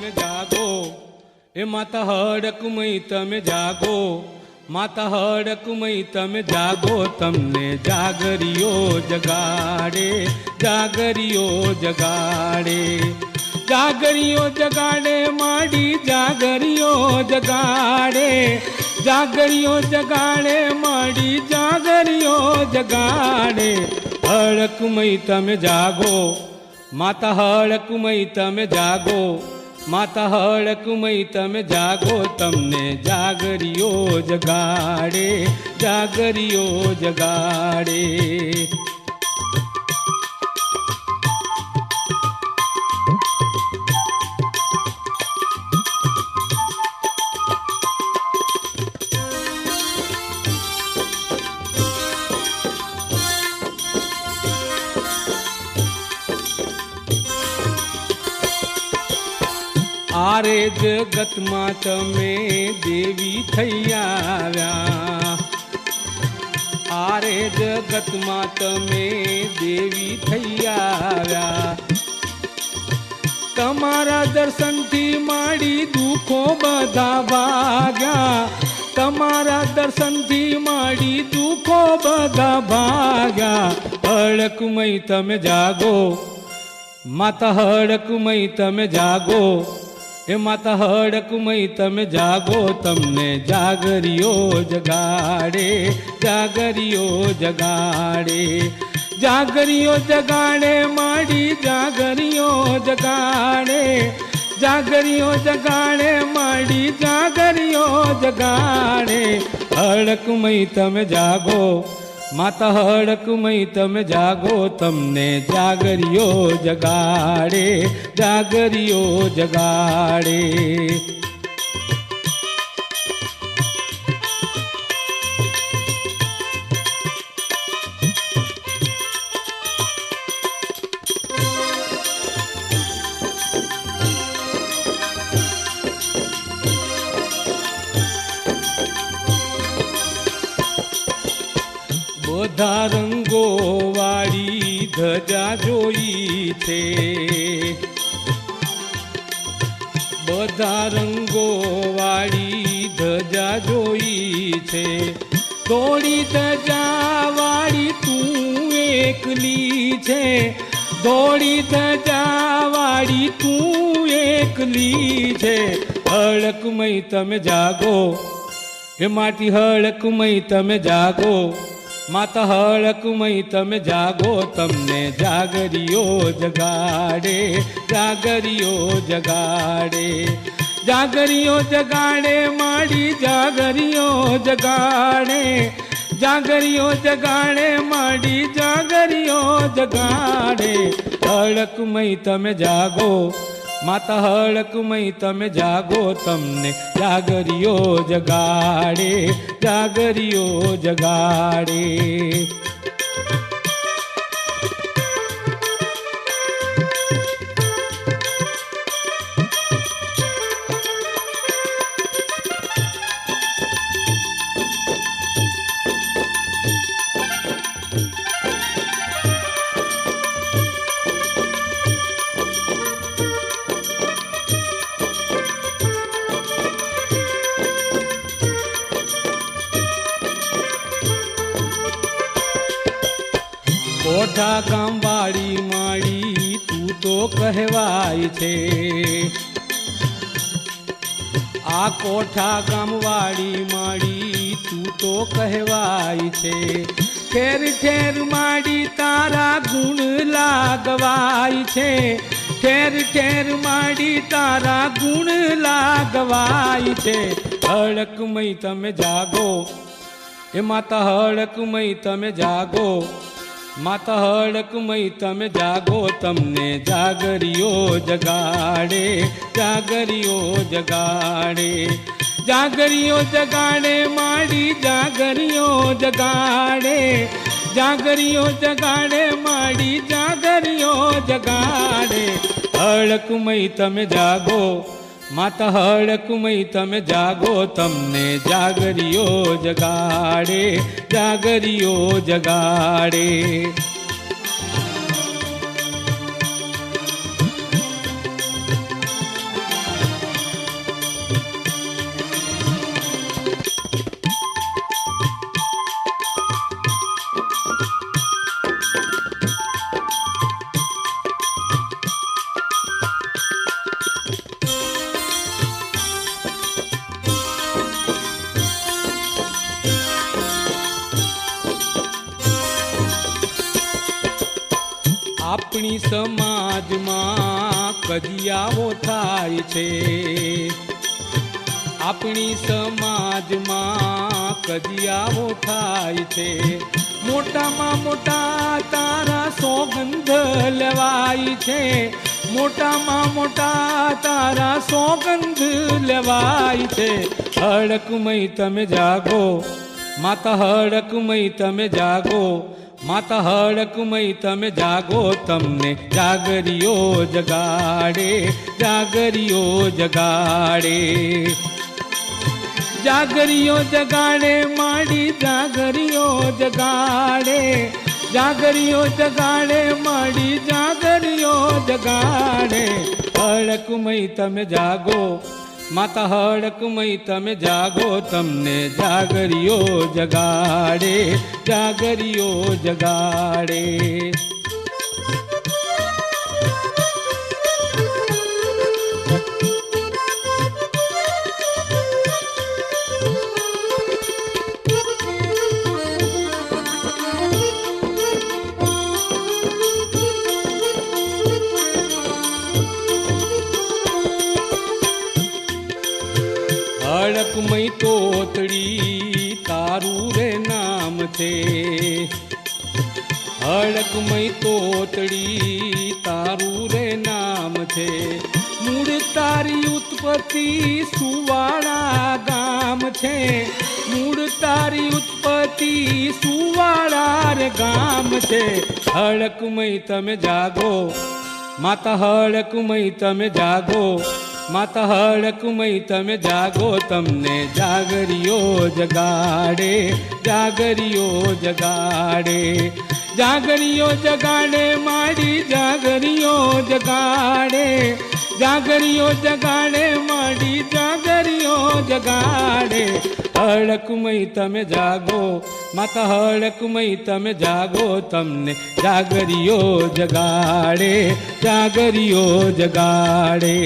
તમે જાગો, એ માતા હડકમય તમે જાગો, માતા હડકમય તમે જાગો, તમને જાગરીઓ જગાડે, જાગરીઓ જગાડે, જાગરીઓ જગાડે માડી, જાગરીઓ જગાડે, જાગરીઓ જગાડે માડી, જાગરીઓ જગાડે. હડકમય તમે જાગો, માતા હડકમય તમે જાગો, માતા હડકમય તમે જાગો, તમને જાગરીઓ જગાડે, જાગરીઓ જગાડે. આરે જગતમાં તમે દેવી થઈ આવ્યા, આરે જગતમાં તમે દેવી થઈ આવ્યા. તમારા દર્શનથી માડી દુઃખો બધા ભાગ્યા, તમારા દર્શનથી માડી દુઃખો બધા ભાગ્યા. હડકમય તમે જાગો, માતા હડકમય તમે જાગો, એ માતા હડકમય તમે જાગો, તમને જાગરીઓ જગાડે, જાગરીઓ જગાડે, જાગરીઓ જગાડે માડી, જાગરીઓ જગાડે, જાગરીઓ જગાડે માડી, જાગરીઓ જગાડે. હડકમય તમે જાગો, માતા હડકમય તમે જાગો, તમને જાગરીઓ જગાડે, જાગરીઓ જગાડે. બધા રંગો વાળી ધજા જોઈ છે, બધા રંગો વાળી ધજા જોઈ છે. થોડી ધજા વાળી તું એકલી છે, થોડી ધજા વાળી તું એકલી છે. હડકમય તમે જાગો, એ માટી હડકમય તમે જાગો, માતા હડકમય તમે જાગો, તમને જાગરીઓ જગાડે, જાગરીઓ જગાડે, જાગરીઓ જગાડે માડી, જાગરીઓ જગાડે, જાગરીઓ જગાડે માડી, જાગરીઓ જગાડે. હડકમય તમે જાગો, માતા હડકમય તમે જાગો, તમને જાગરીઓ જગાડે, જાગરીઓ જગાડે. કોઠા ગામ વાળી માડી તું તો કહેવાય છે, આ કોઠા ગામ વાળી માડી તું તો કહેવાય છે. ઠેર ઠેર માડી તારા ગુણ લાગવાય છે, ઠેર ઠેર માડી તારા ગુણ લાગવાય છે. હડકમય તમે જાગો, એ માતા હડકમય તમે જાગો, માતા હડકમય તમે જાગો, તમને જાગરીઓ જગાડે, જાગરીઓ જગાડે, જાગરીઓ જગાડે માડી, જાગરીઓ જગાડે, જાગરીઓ જગાડે માડી, જાગરીઓ જગાડે. હડકમય તમે જાગો, માતા હડકમય તમે જાગો, તમને જાગરીઓ જગાડે, જાગરીઓ જગાડે. આપણી સમાજમાં કજિયાઓ થાય છે, આપણી સમાજમાં કજિયાઓ થાય છે, મોટામાં મોટા તારા સોગંધ લેવાય છે, મોટામાં મોટા તારા સોગંધ લેવાય છે. હડકમય તમે જાગો માતા, હડકમય તમે જાગો માતા, હડકમય તમે જાગો, તમને જાગરીઓ જગાડે, જાગરીઓ જગાડે, જાગરીઓ જગાડે માડી, જાગરીઓ જગાડે, જાગરીઓ જગાડે માડી, જાગરીઓ જગાડે. હડકમય તમે જાગો માતા, હડકમય તમે જાગો, તમને જાગરીઓ જગાડે, જાગરીઓ જગાડે. હડકમય તોતડી તારું રે નામ છે, હડકમય તોતડી તારું રે નામ છે, મૂળ તારી ઉત્પત્તિ સુવાળા ગામ છે, મૂળ તારી ઉત્પત્તિ સુવાળા રે ગામ છે. હડકમય તમે જાગો માતા, હડકમય તમે જાગો માતા, હડકમય તમે જાગો, તમને જાગરીઓ જગાડે, જાગરીઓ જગાડે, જાગરીઓ જગાડે માડી, જાગરીઓ જગાડે, જાગરીઓ જગાડે માડી, જાગરીઓ જગાડે. હડકમય તમે જાગો માતા, હડકમય તમે જાગો, તમને જાગરીઓ જગાડે, જાગરીઓ જગાડે.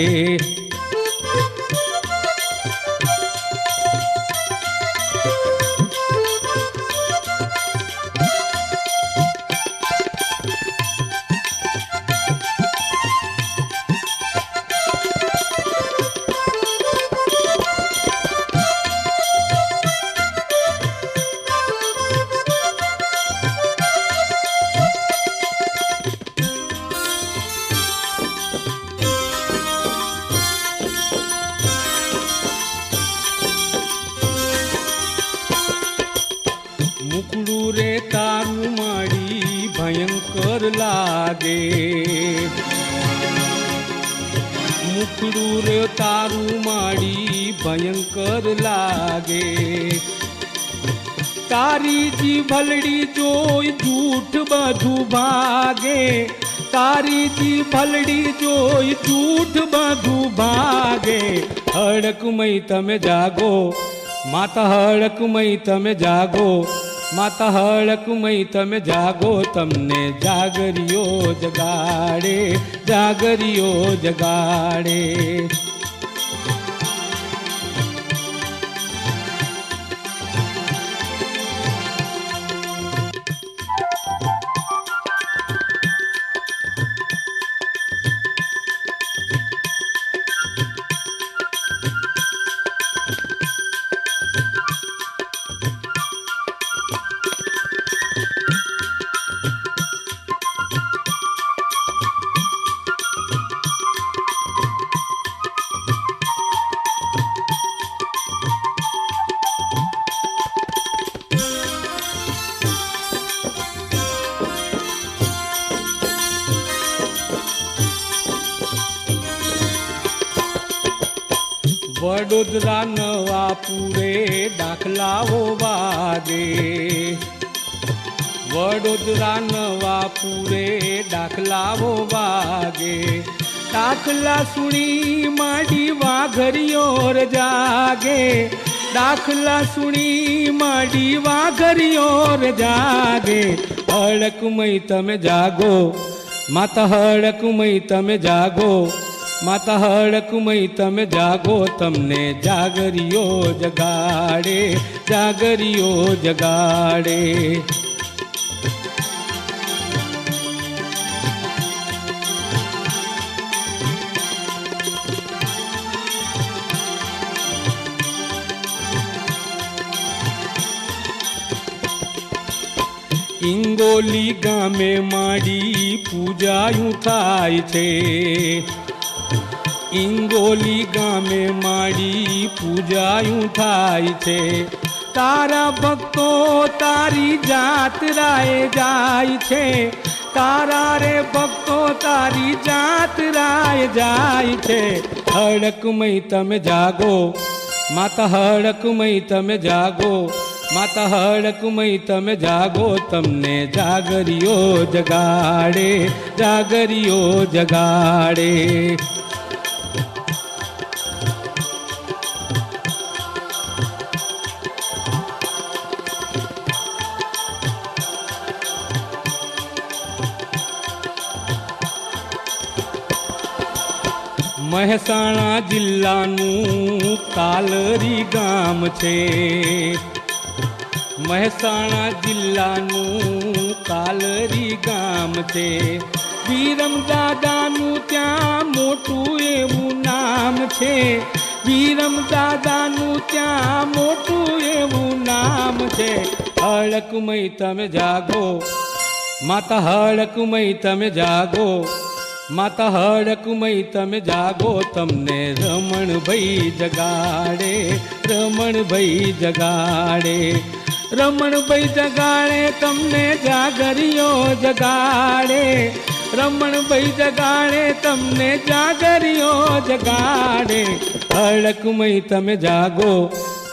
મુકડું રે તારું માડી ભયંકર લાગે, મુકડું રે તારું માડી ભયંકર લાગે, તારી જીભલડી જોઈ જૂઠ બધું ભાગે, તારી જીભલડી જોઈ જૂઠ બધું ભાગે. હડકમય તમે જાગો માતા, હડકમય તમે જાગો માતા, હડકમય તમે જાગો, તમને જાગરીઓ જગાડે, જાગરીઓ જગાડે. વડોદરા નવાપુરે દાખલાઓ વાગે, વડોદરા નવાપુરે દાખલાઓ વાગે, દાખલા સુણી માડી વાઘરીઓ જાગે, દાખલા સુણી માડી વાઘરીઓ જાગે. હડકમય તમે જાગો માતા, હડકમય તમે જાગો માતા, હડકમય તમે જાગો, તમને જાગરીઓ જગાડે, જાગરીઓ જગાડે. ઇંગોલી ગામે માડી પૂજાયું થાય છે, ઇંગોલી ગામે માડી પૂજાયું થાય છે। તારા ભક્તો તારી જાત્રાએ જાય છે, તારા રે ભક્તો તારી જાત્રાએ જાય છે। હડકમય તમે જાગો માતા, હડકમય તમે જાગો માતા, હડકમય તમે જાગો, તમને જાગરીઓ જગાડે, જાગરીઓ જગાડે। મહેસાણા જિલ્લાનું કાલરી ગામ છે, મહેસાણા જિલ્લાનું કાલરી ગામ છે। વિરમ દાદાનું ત્યાં મોટું એવું નામ છે, વિરમ દાદાનું ત્યાં મોટું એવું નામ છે। હડકમય તમે જાગો માતા, હડકમય તમે જાગો માતા, હડકમય તમે જાગો, તમને રમણભાઈ જગાડે, રમણભાઈ જગાડે, રમણભાઈ જગાડે, તમને જાગરીઓ જગાડે, રમણભાઈ જગાડે, તમને જાગરીઓ જગાડે। હડકમય તમે જાગો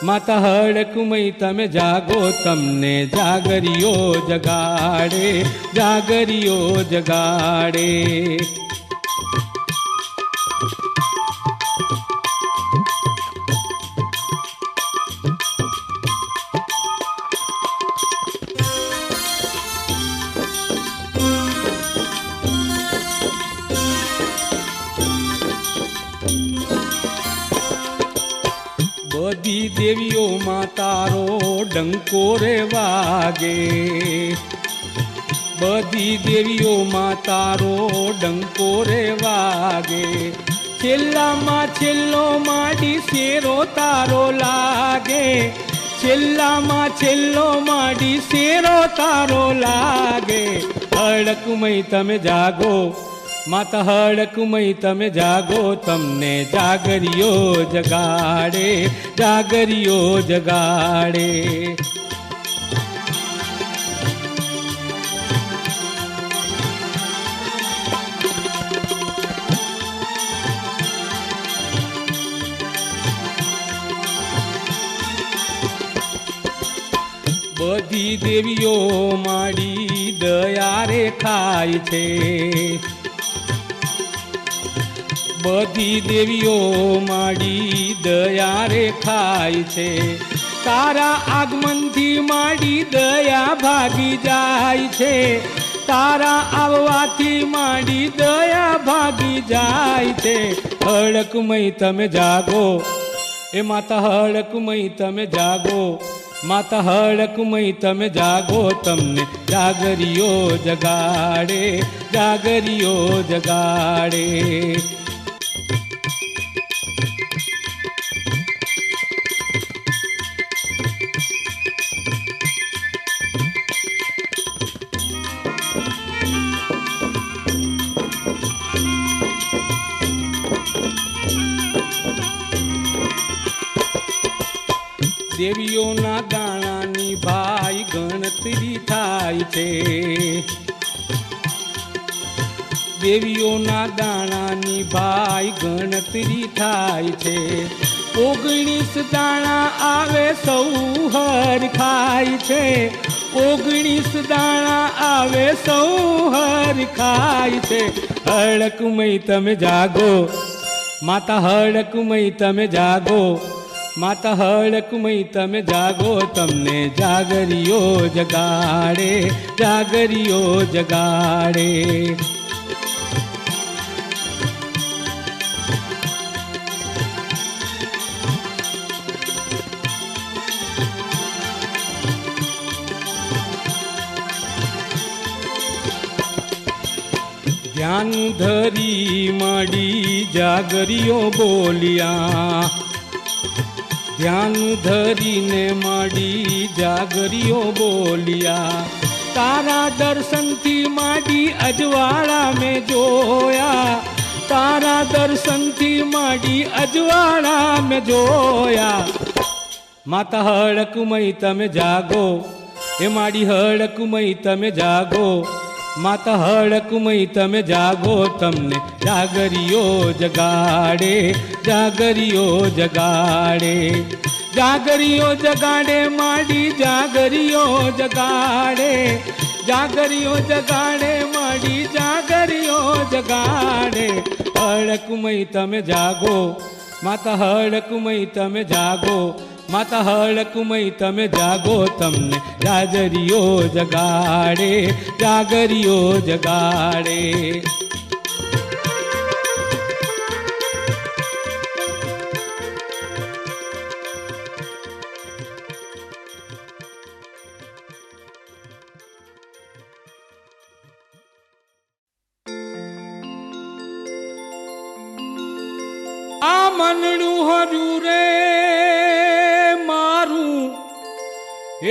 માતા, હડકમય તમે જાગો, તમને જાગરીઓ જગાડે, જાગરીઓ જગાડે। બધી દેવીઓમાં તારો ડંકો રે વાગે, બધી દેવીઓમાં તારો ડંકો રે વાગે। છેલ્લામાં છેલ્લો માડી શેરો તારો લાગે, છેલ્લામાં છેલ્લો માડી શેરો તારો લાગે। હડકમય તમે જાગો માતા, હડકમય તમે જાગો, તમને જાગરીઓ જગાડે, જાગરીઓ જગાડે। બધી દેવીઓ માડી દયા રે ખાય છે, બધી દેવીઓ માડી દયા રે ખાય છે। તારા આગમનથી માડી દયા ભાગી જાય છે, તારા આવવાથી માડી દયા ભાગી જાય છે। હડકમય તમે જાગો એ માતા, હડકમય તમે જાગો માતા, હડકમય તમે જાગો, તમને જાગરીઓ જગાડે, જાગરીઓ જગાડે। દેવીઓના દાણાની ભાઈ ગણતરી થાય છે, દેવીઓના દાણાની ભાઈ ગણતરી થાય છે। 19 દાણા આવે સૌ હર ખાય છે, 19 દાણા આવે સૌ હર ખાય છે। હડકમય તમે જાગો માતા, હડકમય તમે જાગો માતા, હડકમય તમે જાગો, તમને જાગરીઓ જગાડે, જાગરીઓ જગાડે। ધ્યાન ધરી માડી જાગરીઓ બોલ્યા, ધ્યાન ધરીને માડી જાગરીઓ બોલ્યા। તારા દર્શનથી માંડી અજવાળા મેં જોયા, તારા દર્શનથી માંડી અજવાળા મેં જોયા. માતા હડકમય તમે જાગો, એ માડી હડકમય તમે જાગો, માતા હડકમય તમે જાગો, તમને જાગરીઓ જગાડે, જાગરીઓ જગાડે, જાગરીઓ જગાડે, માડી જાગરીઓ જગાડે, જાગરીઓ જગાડે, માડી જાગરીઓ જગાડે. હડકમય તમે જાગો, માતા હડકમય તમે જાગો, માતા હડકમય તમે જાગો, તમને જાગરીઓ જગાડે, જાગરીઓ જગાડે. આ મનડું હર્યું રે મારું,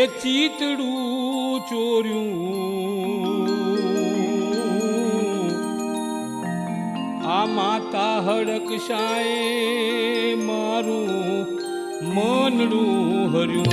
એ ચીતડું ચોર્યું. આ માતા હડકશાએ મારું મનડું હર્યું.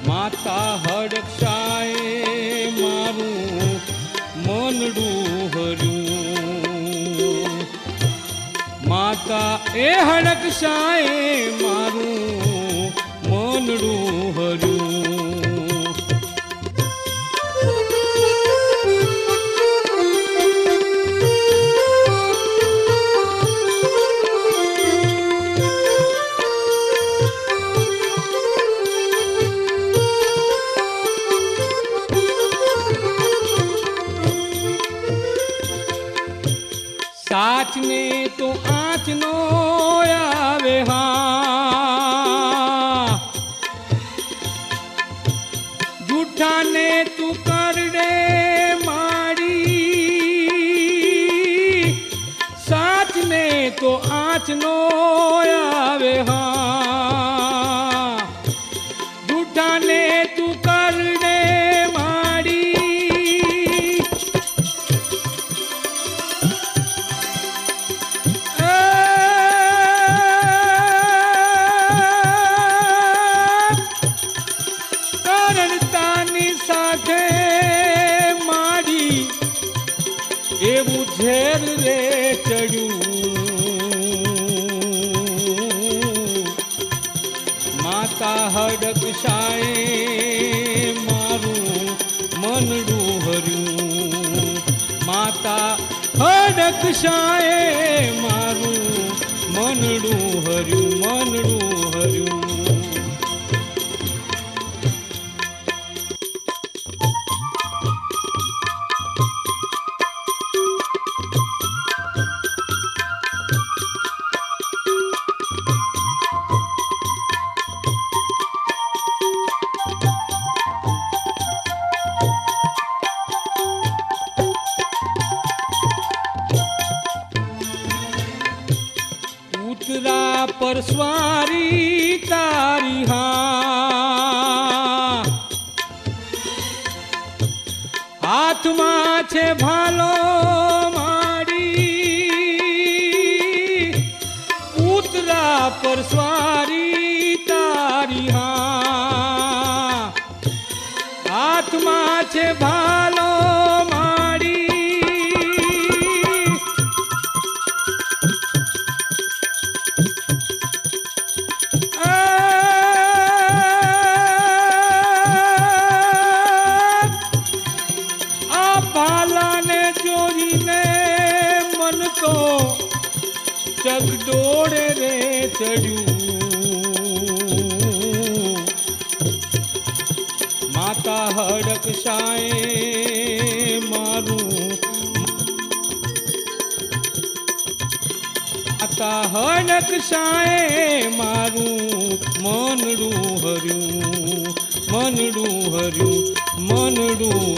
માતા હડકશાએ મારું મનડું હર્યું. માતા એ હડકશાએ મારું મનડું હર્યું. સાચને તો આંચનો આવે હા, જૂઠાને તું કરડે માડી. સાચને તો આંચનો આવે હા, જૂઠાને તું કરડે માડી. એવું ઝેર રે ચડ્યું. માતા હડકશાએ મારું મનડું હર્યું. માતા હડકશાએ મારું મનડું હર્યું, મનડું હર્યું. પર સ્વારી તારી હા, હાથમાં છે ભાલો માડી. ઉતરા પર સ્વારી તારી હા, હાથમાં છે ભાલો માડી. ચગડોળે રે ચડ્યું માતા હડક શાએ મારું માતા હડક શાએ મારું મનડું હર્યું મનડું હર્યું મનડું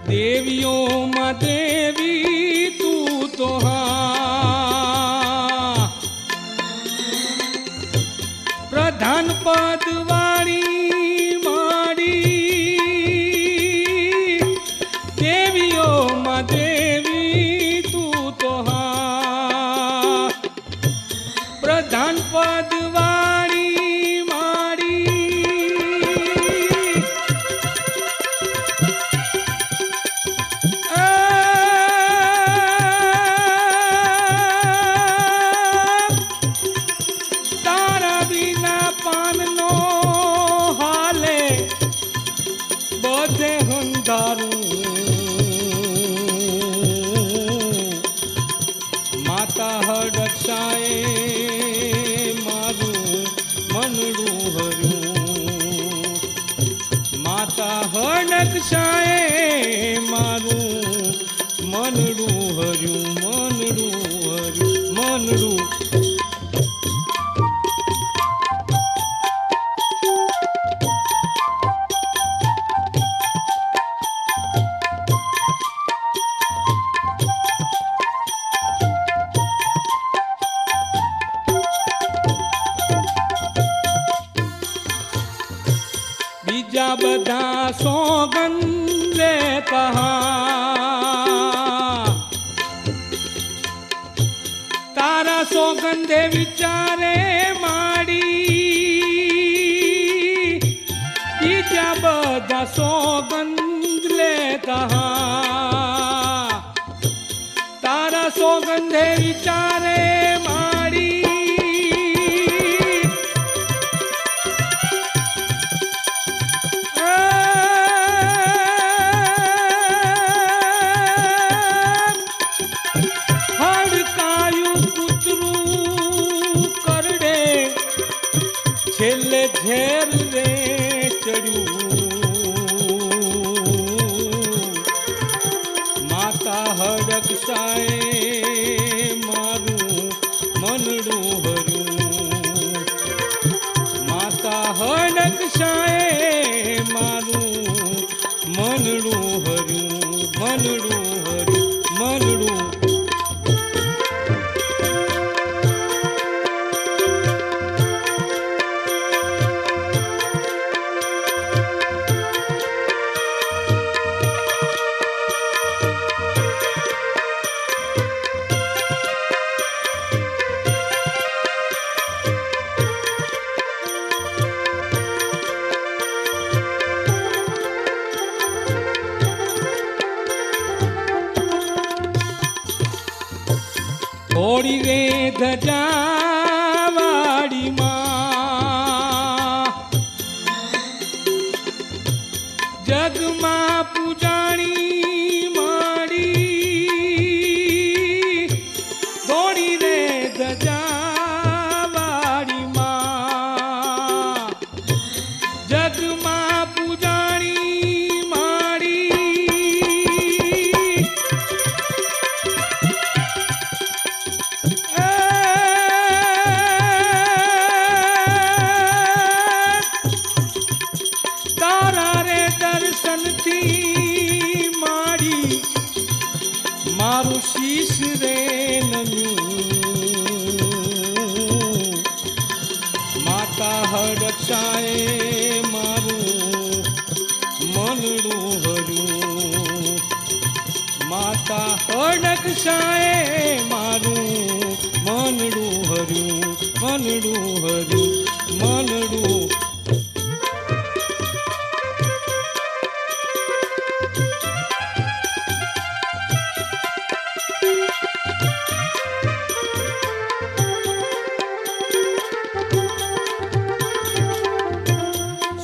देवियों माँ देवी तू तो हाँ प्रधान पद वाली माड़ी देवियों माँ देवी तू तो हाँ प्रधान पद वाली माड़ी બધે હંધારું માતા હડક્ષાએ મારું મનડું હર્યું માતા હડક્ષાએ મારું મનડું હર્યું મનડું હર્યું મનડું બીજા બધા સોગન લેતા તારા સોગંધે વિચારે માડી બીજા બધા સોગંધ લેતા તારા સોગંધે વિચારે માડી છેલ્લે ઝેર રે ચડ્યું માતા હડક્ષાએ મારું મનડું હર્યું માતા હડક્ષાએ મારું મનડું હર્યું મનડું હર્યું મનડું થોડી રે ધજાવાડી માં જગમાં પૂજાણી માડી થોડી રે ધજાવાડી માં જગમાં પૂજાણી માડી માતા હડકશાએ મારું મનડું હર્યું, મનડું હર્યું, મનડું.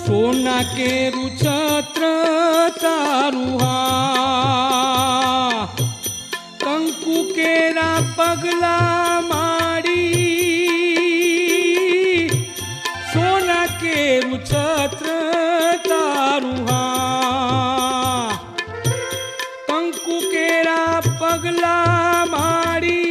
સોના કેરું છત્ર તારું હા, કંકુ કેરા પગલા માડી. સોના કેરું છત્ર તારું હા, કંકુ કેરા પગલા માડી.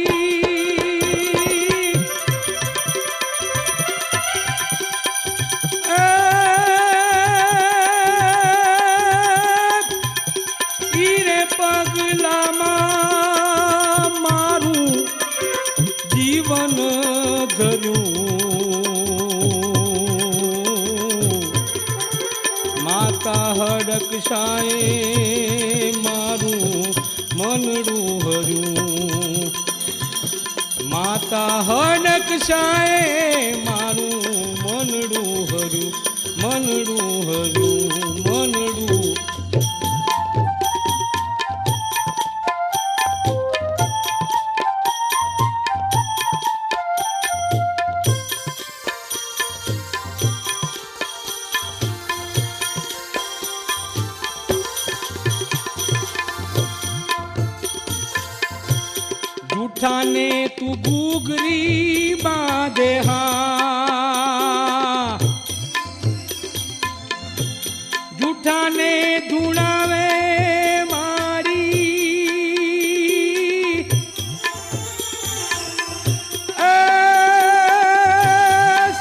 પગલામાં મારું જીવન ધર્યું. માતા હડકશાએ મારું મનડું હર્યું. માતા હડકશાએ મારું મનડું હર્યું, મનડું હર્યું, મનડું. જૂઠાને તું ઘૂઘરી બાંધે હા, જૂઠાને ધૂણાવે મારી.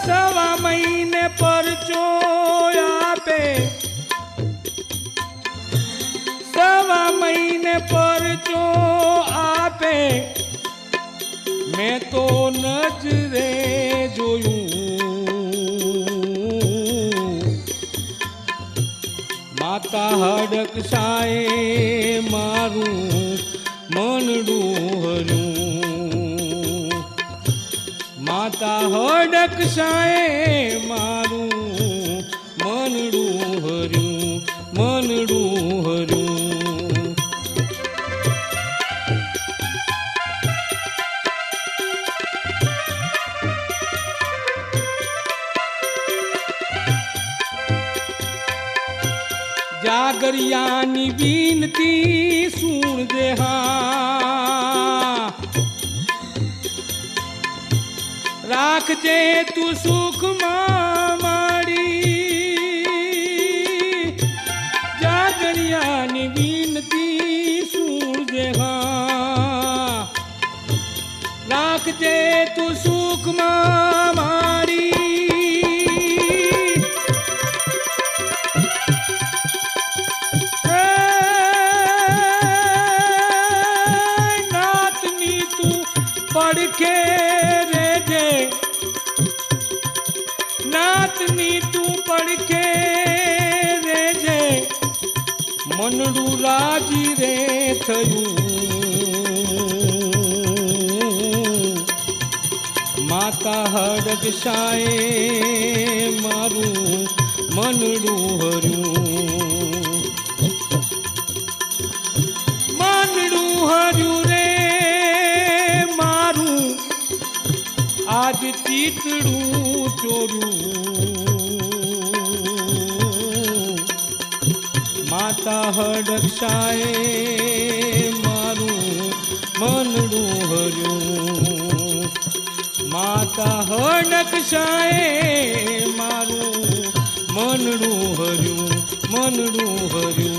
સવા મહિને પરચો આપે, સવા મહિને પરચો આપે. મેં તો નજરે જોયું. માતા હડકશાએ મારું મનડું હર્યું. માતા હડકશાએ મારું મનડું હર્યું, મનડું હર્યું. જાગરિયાની વિનતી સુણજે હા, રાખજે તું સુખમાં માડી. જાગરિયાની વિનતી સુણજે હા, રાખજે તું સુખમાં માડી. પડખે રેજે નાતની તું પડખે રેજે. મનડું રાજી રે થયું. માતા હડકશાએ મારું મનડું હર્યું. મનડું હર્યું રે આજ ચીતડું ચોર્યું. માતા હડકશાએ મારું મનડું હર્યું. માતા હડકશાએ મારું મનડું હર્યું, મનડું હર્યું.